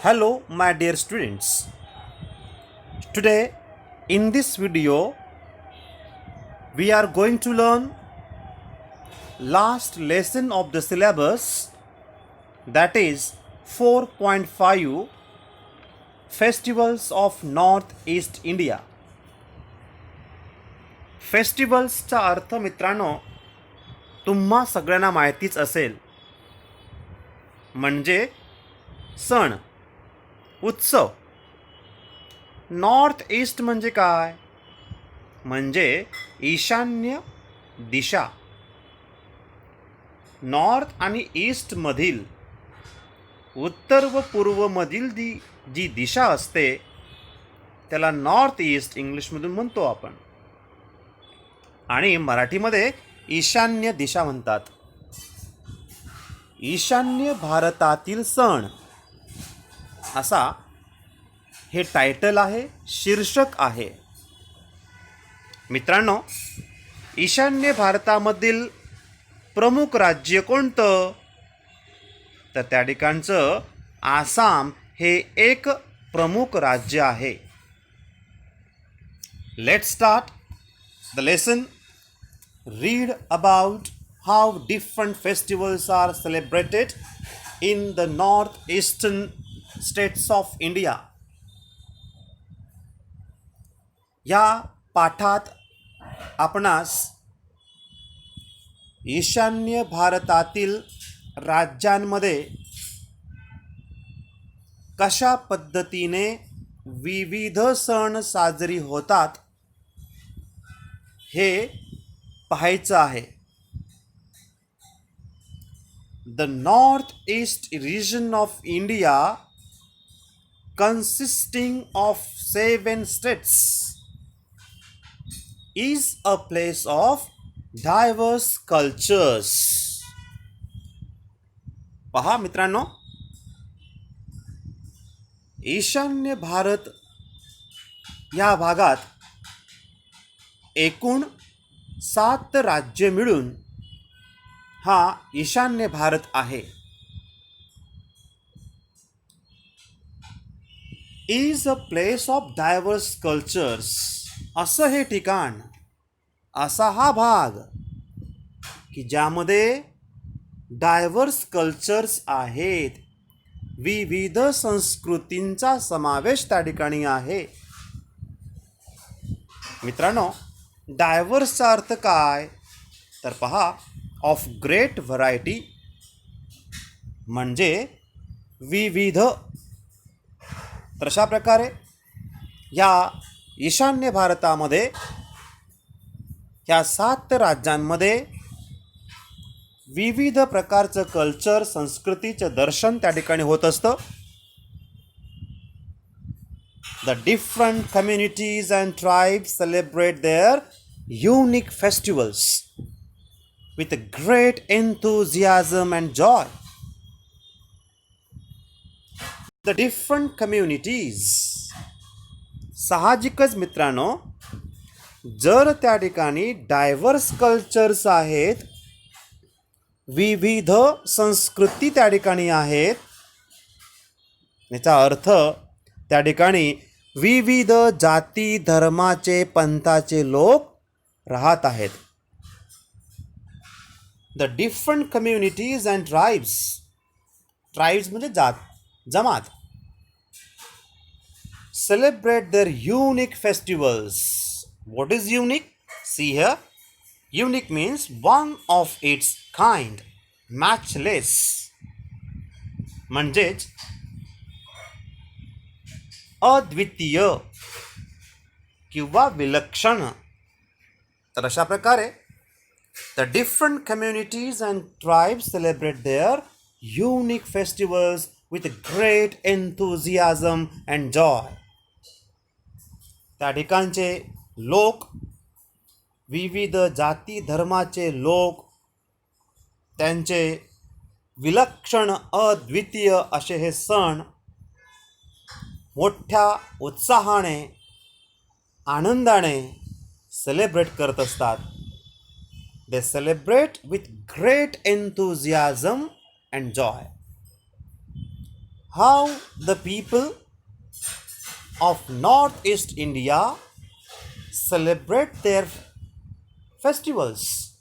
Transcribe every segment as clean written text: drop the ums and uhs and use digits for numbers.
Hello, my dear students. Today, in this video, we are going to learn last lesson of the syllabus, that is 4.5 Festivals of Northeast India. फेस्टिवल्सचा अर्थ मित्रांनो तुम्हा सगळ्यांना माहितीच असेल, म्हणजे सण, उत्सव. नॉर्थ ईस्ट म्हणजे काय? म्हणजे ईशान्य दिशा. नॉर्थ आणि ईस्टमधील उत्तर व पूर्वमधील जी दिशा असते त्याला नॉर्थ ईस्ट इंग्लिशमधून म्हणतो आपण, आणि मराठीमध्ये ईशान्य दिशा म्हणतात. ईशान्य भारतातील सण असा हे टायटल आहे, शीर्षक आहे. मित्रांनो, ईशान्य भारतामधील प्रमुख राज्य कोणतं? तर त्या ठिकाणचं आसाम हे एक प्रमुख राज्य आहे. Let's start the lesson. Read about how different festivals are celebrated in the northeastern states of India. या पाठात आपणास ईशान्य भारतातील राज्यांमध्ये कशा पद्धतीने विविध सण साजरी होतात हे पाहायचं आहे. The northeast region of India, consisting of 7 states, is a place of diverse cultures. पहा मित्रांनो, ईशान्य भारत या भागात एकूण 7 राज्य मिळून हा ईशान्य भारत आहे. Is a place of diverse cultures. असं हे ठिकाण, असा हा भाग की ज्यामध्ये डायव्हर्स कल्चर्स आहेत, विविध संस्कृतींचा समावेश त्या ठिकाणी आहे. मित्रांनो, डायव्हर्सचा अर्थ काय? तर पहा, ऑफ ग्रेट व्हरायटी म्हणजे विविध. तर अशा प्रकारे या ईशान्य भारतामध्ये ह्या 7 राज्यांमध्ये विविध प्रकारचं कल्चर, संस्कृतीचं दर्शन त्या ठिकाणी होत असतं. The different communities and tribes celebrate their unique festivals with a great enthusiasm and joy. The different communities. साहजिकच मित्रांनो, जर त्या ठिकाणी डायव्हर्स कल्चर्स आहेत, विविध संस्कृती त्या ठिकाणी आहेत, याचा अर्थ त्या ठिकाणी विविध जाती, धर्माचे, पंथाचे लोक राहत आहेत. The different communities and tribes. Tribes म्हणजे जात, जमात. Celebrate their unique festivals. What is unique? See here. Unique means one of its kind, matchless. म्हणजेच अद्वितीय किंवा विलक्षण. तर अशा प्रकारे the different communities and tribes celebrate their unique festivals with great enthusiasm and joy. त्या ठिकाणचे लोक, विविध जाती धर्माचे लोक, त्यांचे विलक्षण अद्वितीय असे हे सण मोठ्या उत्साहाने, आनंदाने सेलिब्रेट करत असतात. They celebrate with great enthusiasm and joy. how the people of Northeast India celebrate their festivals.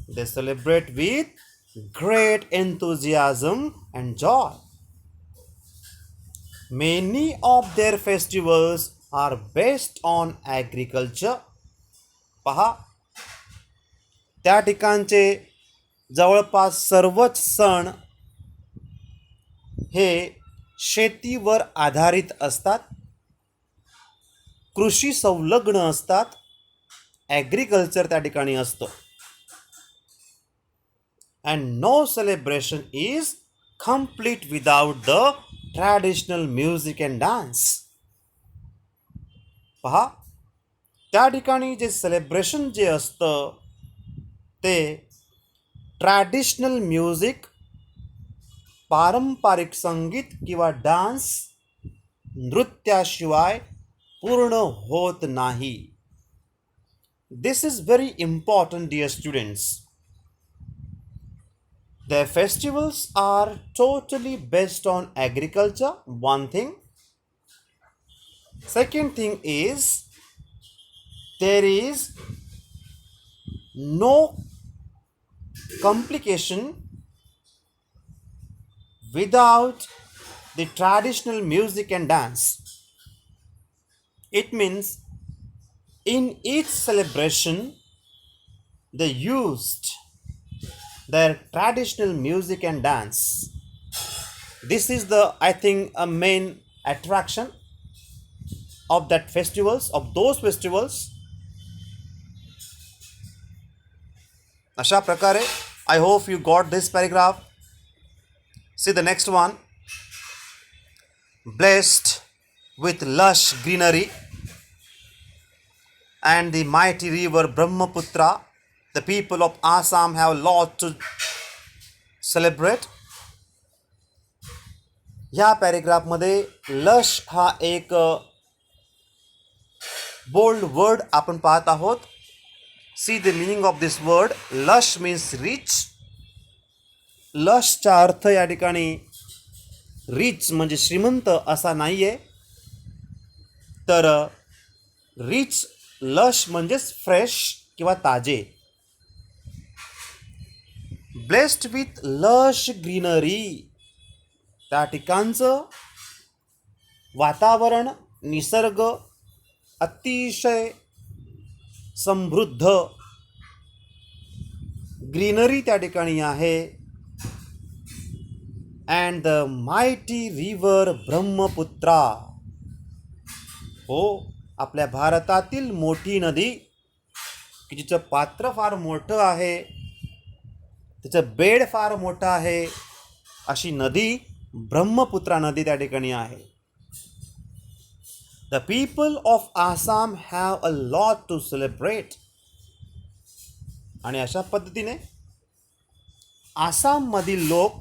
They celebrate with great enthusiasm and joy. Many of their festivals are based on agriculture. पहा, त्या ठिकाणचे जवळपास सर्वच सण हे शेतीवर आधारित असतात, कृषी संलग्न असतात, ॲग्रिकल्चर त्या ठिकाणी असतं. And no celebration is complete without the traditional music and dance. पहा, त्या ठिकाणी जे सेलिब्रेशन जे असतं ते ट्रॅडिशनल म्युझिक, पारंपरिक संगीत किंवा डान्स, नृत्याशिवाय पूर्ण होत नाही. This is very important dear students. Their festivals are totally based on agriculture, one thing. Second thing is, there is no complication without the traditional music and dance. It means in each celebration they used their traditional music and dance. This is the, I think, a main attraction of that festivals, of those festivals. Asha prakare, I hope you got this paragraph. See the next one. Blessed with lush greenery and the mighty river Brahmaputra, the people of Assam have a lot to celebrate. ह्या पॅरेग्राफमध्ये lush हा एक bold word आपण पाहत आहोत. See the meaning of this word. Lush means rich. लशचा अर्थ या ठिकाणी रिच म्हणजे श्रीमंत असा नाही आहे, तर रिच लश म्हणजेच फ्रेश किंवा ताजे. ब्लेस्ड विथ लश ग्रीनरी, त्या ठिकाणचं वातावरण, निसर्ग अतिशय समृद्ध, ग्रीनरी त्या ठिकाणी आहे. And the mighty river Brahmaputra, हो, आपल्या भारतातील मोठी नदी की जिचं पात्र फार मोठं आहे, तिचं बेड फार मोठं आहे, अशी नदी ब्रह्मपुत्रा नदी त्या ठिकाणी आहे. The people of Assam have a lot to celebrate. आणि अशा पद्धतीने आसाममधील लोक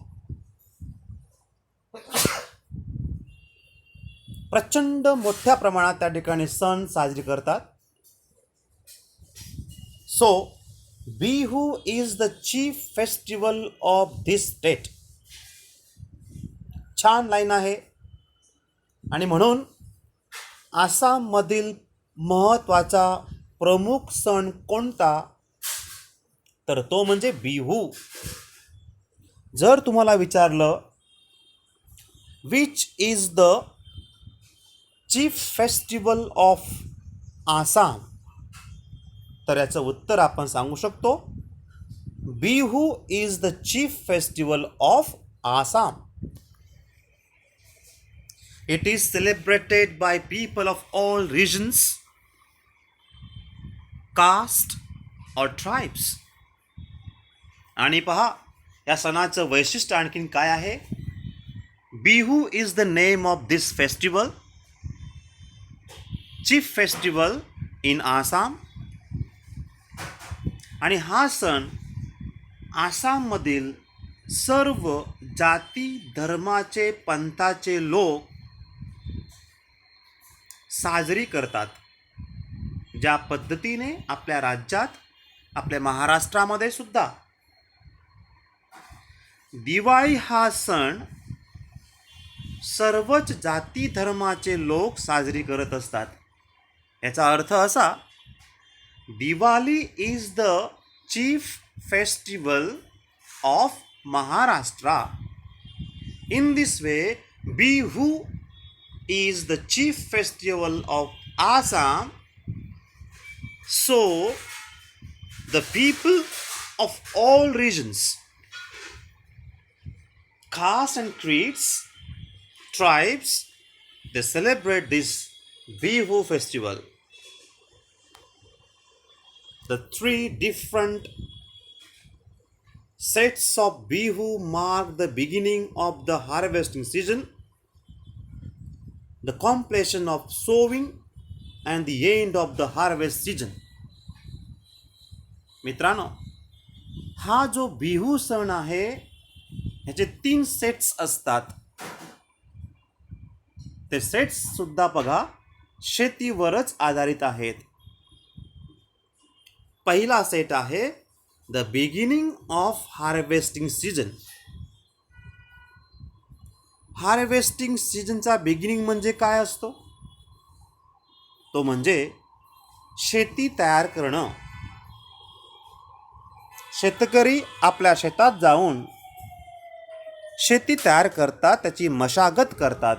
प्रचंड मोठ्या प्रमाणात त्या ठिकाणी सण साजरे करतात. So Bihu is the chief festival of this state. छान लाईन आहे. आणि म्हणून आसाममधील महत्त्वाचा प्रमुख सण कोणता, तर तो म्हणजे बिहू. जर तुम्हाला विचारलं which is the chief festival of Assam, तर याचं उत्तर आपण सांगू शकतो Bihu is the chief festival of Assam. It is celebrated by people of all regions, caste or tribes. आणि पहा, या सणाचं वैशिष्ट्य आणखीन काय आहे. Bihu is the name of this festival, chief festival in Assam. आणि हा सण आसाममधील सर्व जाती धर्माचे पंथाचे लोक साजरी करतात. ज्या पद्धतीने आपल्या राज्यात, आपल्या महाराष्ट्रामध्ये सुद्धा दिवाळी हा सण सर्वच जाती धर्माचे लोक साजरी करत असतात. याचा अर्थ असा, Diwali is the chief festival of Maharashtra. In this way, Bihu is the chief festival of Assam. So, the people of all regions, castes and creeds, tribes, they celebrate this Bihu festival. The three different sets of Bihu mark the beginning of the harvesting season, the completion of sowing, and the end of the harvest season. मित्रांनो, हा जो बिहू सण आहे ह्याचे 3 sets असतात. ते sets सुद्धा बघा शेतीवरच आधारित आहेत. पहिला सेट आहे the beginning of harvesting season. Harvesting सीजनचा बिगिनिंग म्हणजे काय असतो? तो म्हणजे शेती तयार करणं. शेतकरी आपल्या शेतात जाऊन शेती तयार करतात, त्याची मशागत करतात.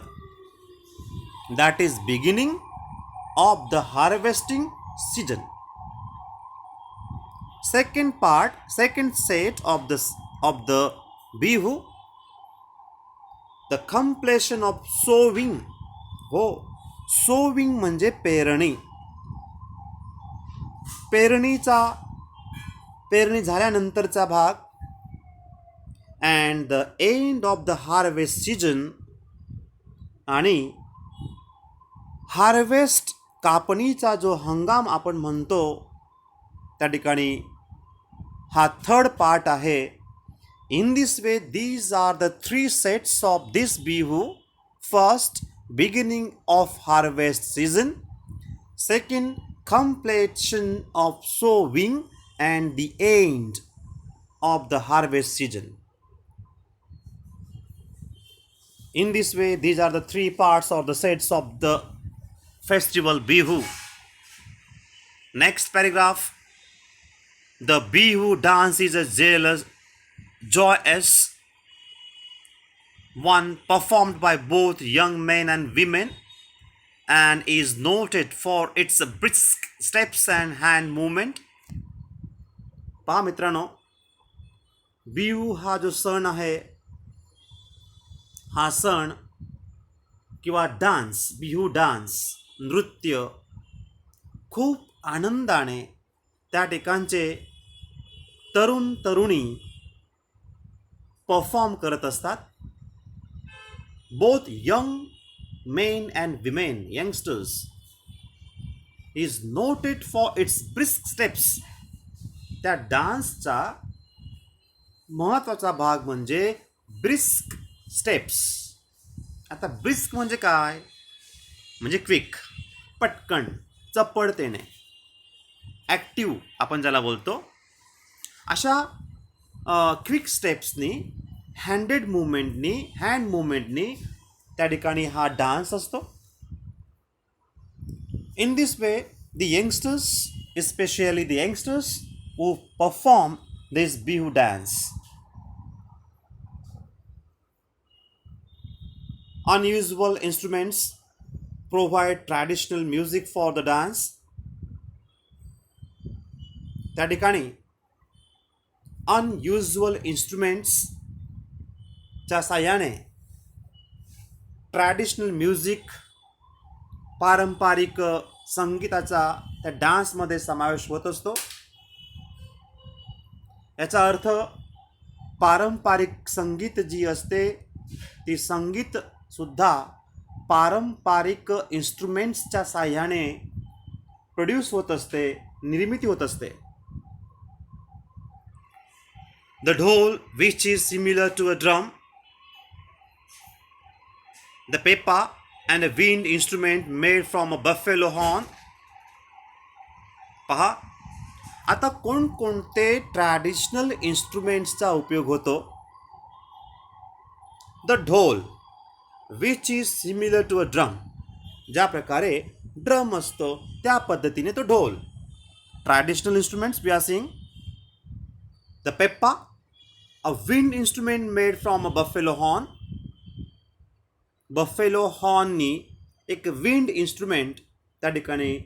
That is beginning of the harvesting season. second set of the Bihu, the completion of sowing. हो, sowing म्हणजे पेरणी. पेरणी झाल्यानंतरचा भाग and the end of the harvest season. आणि हार्वेस्ट कापणीचा जो हंगाम आपण म्हणतो त्या ठिकाणी हा थर्ड पार्ट आहे. In this way these are the 3 sets of this Bihu. First, beginning of harvest season. Second, completion of sowing, and the end of the harvest season. In this way, these are the 3 parts or the sets of the festival Bihu. Next paragraph. The Bihu dance is a joyous one performed by both young men and women and is noted for its brisk steps and hand movement. पहा मित्रांनो, बिहू हा जो सण आहे, हा सण किंवा dance, Bihu dance, नृत्य खूप आनंदाने त्या ठिकाणचे तरुण तरुणी परफॉर्म करत असतात. Both young men and women, youngsters, is noted for its brisk steps. त्या डान्सचा महत्त्वाचा भाग म्हणजे ब्रिस्क स्टेप्स. आता ब्रिस्क म्हणजे काय? म्हणजे क्विक, पटकन, चपळतेने, ॲक्टिव्ह आपण ज्याला बोलतो. अशा क्विक स्टेप्सनी, हँड मुवमेंटनी त्या ठिकाणी हा डान्स असतो. In this way the youngsters, especially the youngsters who perform this Bihu dance, unusual instruments provide traditional music for the dance. त्या ठिकाणी अनयुजुअल इंस्ट्रुमेंट्सच्या साहाय्याने ट्रॅडिशनल म्युझिक, पारंपरिक संगीताचा त्या डान्समध्ये समावेश होत असतो. याचा अर्थ पारंपरिक संगीत जी असते ती संगीतसुद्धा पारंपरिक इन्स्ट्रुमेंट्सच्या साहाय्याने प्रोड्यूस होत असते, निर्मिती होत असते. The dhol, which is similar to a drum, the pepa, and a wind instrument made from a buffalo horn. पहा, आता कोणकोणते ट्रॅडिशनल इन्स्ट्रुमेंट्सचा उपयोग होतो? The dhol, which is similar to a drum. ज्या प्रकारे ड्रम असतो त्या पद्धतीने तो dhol. Traditional instruments we are seeing the pepa, a wind instrument made from a buffalo horn. Buffalo हॉर्ननी एक विंड इन्स्ट्रुमेंट त्या ठिकाणी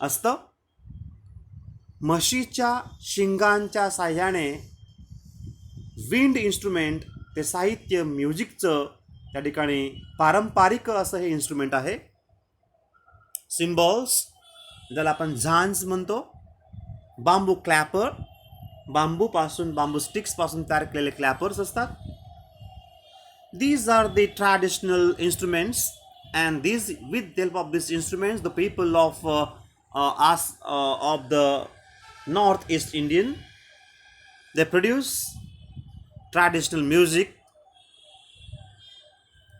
असतं. म्हशीच्या शिंगांच्या साह्याने विंड इन्स्ट्रुमेंट ते साहित्य म्युझिकचं त्या ठिकाणी पारंपरिक असं हे इन्स्ट्रुमेंट आहे. सिम्बॉल्स ज्याला आपण झांज म्हणतो. बांबू क्लॅपर, बांबूपासून बांबू स्टिक्सपासून तयार केलेले क्लॅपर्स असतात. These are the traditional instruments, and these, with the help of these instruments, the people of the Northeast Indian, they produce traditional music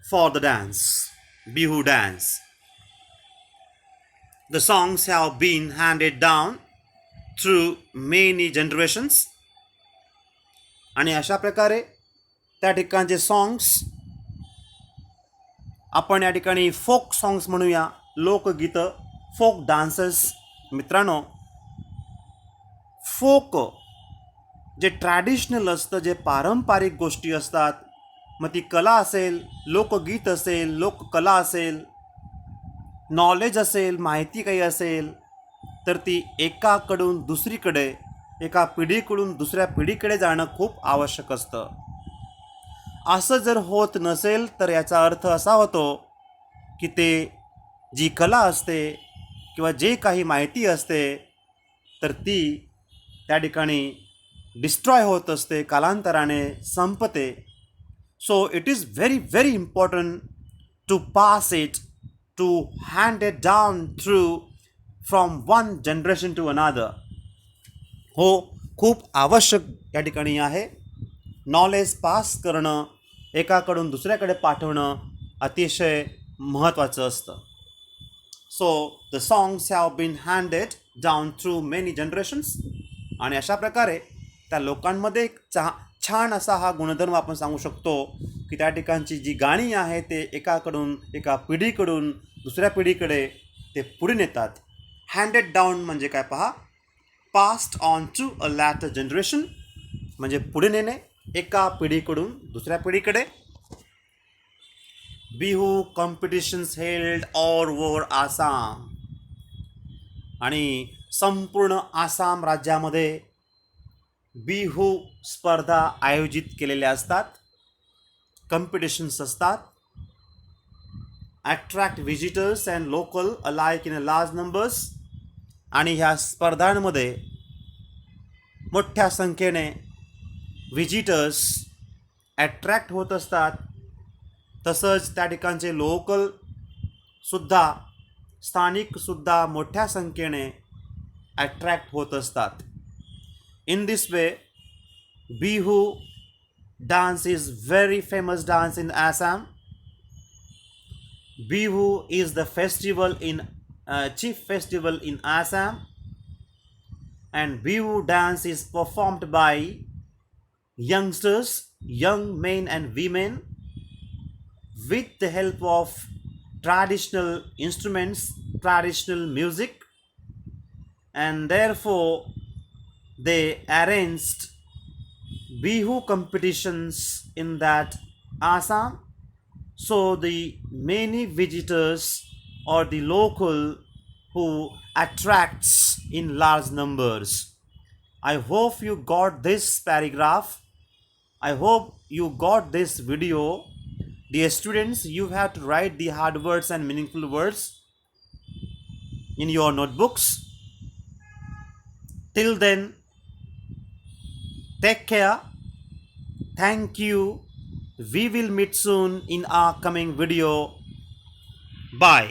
for the dance, Bihu dance. The songs have been handed down through many generations. आणि अशा प्रकारे त्या ठिकाणचे songs आपण या ठिकाणी folk songs म्हणूया, लोकगीतं, फोक डान्सेस. मित्रांनो, फोक जे ट्रॅडिशनल असतं, जे पारंपरिक गोष्टी असतात, मग ती कला असेल, लोकगीत असेल, लोककला असेल, नॉलेज असेल, माहिती काही असेल, तर ती एकाकडून दुसरीकडे, एका पिढीकडून दुसऱ्या पिढीकडे जाणं खूप आवश्यक असतं. असं जर होत नसेल तर याचा अर्थ असा होतो की ते जी कला असते किंवा जे काही माहिती असते तर ती त्या ठिकाणी डिस्ट्रॉय होत असते, कालांतराने संपते. So it is very very important to pass it, to hand it down through from one generation to another. हो, खूप आवश्यक या ठिकाणी आहे. नॉलेज पास करणं, एकाकडून दुसऱ्याकडे पाठवणं अतिशय महत्त्वाचं असतं. So the songs have been handed down through many generations. आणि अशा प्रकारे त्या लोकांमध्ये एक छान असा हा गुणधर्म आपण सांगू शकतो की त्या ठिकाणची जी गाणी आहे ते एकाकडून, एका पिढीकडून दुसऱ्या पिढीकडे ते पुढे नेतात. हँडेड डाऊन म्हणजे काय पहा, passed on to a later generation म्हणजे पुढे नेणे, एका पिढीकडून दुसऱ्या पिढीकडे. Bihu competitions held all over Assam. आणि संपूर्ण आसाम राज्यामध्ये बिहू स्पर्धा आयोजित केलेल्या असतात, कॉम्पिटिशन्स असतात. Attract visitors and local alike in a large numbers. आणि ह्या स्पर्धांमध्ये मोठ्या संख्येने विजिटर्स ॲट्रॅक्ट होत असतात. तसंच त्या ठिकाणचे लोकलसुद्धा, स्थानिकसुद्धा मोठ्या संख्येने ॲट्रॅक्ट होत असतात. In this way Bihu dance is very famous dance in Assam. Bihu is the festival in chief festival in Assam, and Bihu dance is performed by youngsters, young men and women, with the help of traditional instruments, traditional music, and therefore they arranged Bihu competitions in that Assam. So the many visitors or the local who attracts in large numbers. I hope you got this paragraph. I hope you got this video. Dear students, you have to write the hard words and meaningful words in your notebooks. Till then, take care. Thank you. We will meet soon in our coming video. Bye.